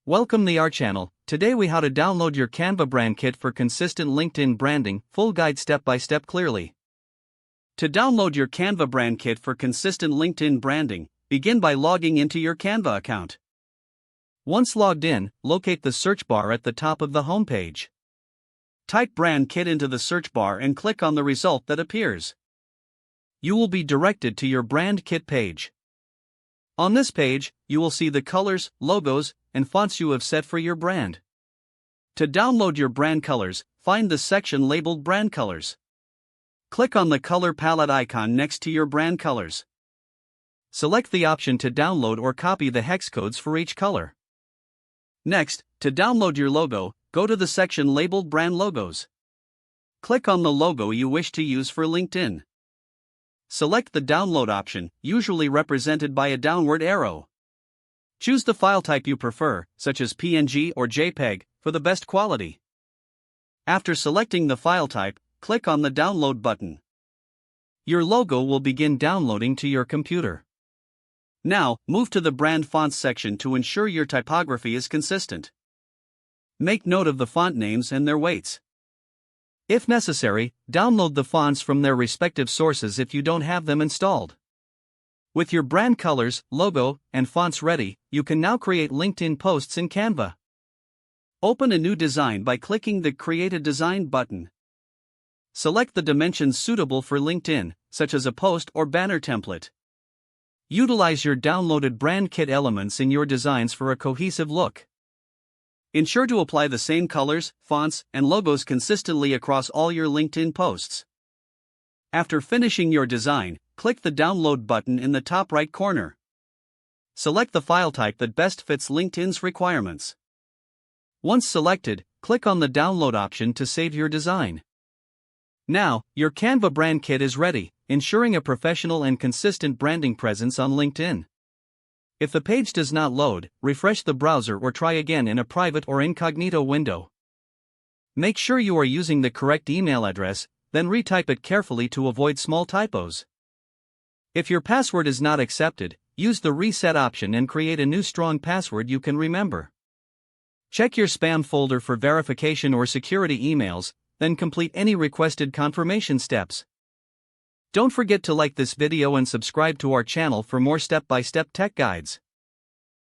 Welcome to our channel. Today we how to download your Canva brand kit for consistent LinkedIn branding, full guide step by step clearly. To download your Canva brand kit for consistent LinkedIn branding, begin by logging into your Canva account. Once logged in, locate the search bar at the top of the homepage. Type brand kit into the search bar and click on the result that appears. You will be directed to your brand kit page. On this page, you will see the colors, logos, and fonts you have set for your brand. To download your brand colors, find the section labeled Brand Colors. Click on the color palette icon next to your brand colors. Select the option to download or copy the hex codes for each color. Next, to download your logo, go to the section labeled Brand Logos. Click on the logo you wish to use for LinkedIn. Select the download option, usually represented by a downward arrow. Choose the file type you prefer, such as PNG or JPEG, for the best quality. After selecting the file type, click on the download button. Your logo will begin downloading to your computer. Now, move to the brand fonts section to ensure your typography is consistent. Make note of the font names and their weights. If necessary, download the fonts from their respective sources if you don't have them installed. With your brand colors, logo, and fonts ready, you can now create LinkedIn posts in Canva. Open a new design by clicking the Create a Design button. Select the dimensions suitable for LinkedIn, such as a post or banner template. Utilize your downloaded brand kit elements in your designs for a cohesive look. Ensure to apply the same colors, fonts, and logos consistently across all your LinkedIn posts. After finishing your design, click the Download button in the top right corner. Select the file type that best fits LinkedIn's requirements. Once selected, click on the Download option to save your design. Now, your Canva brand kit is ready, ensuring a professional and consistent branding presence on LinkedIn. If the page does not load, refresh the browser or try again in a private or incognito window. Make sure you are using the correct email address, then retype it carefully to avoid small typos. If your password is not accepted, use the reset option and create a new strong password you can remember. Check your spam folder for verification or security emails, then complete any requested confirmation steps. Don't forget to like this video and subscribe to our channel for more step-by-step tech guides.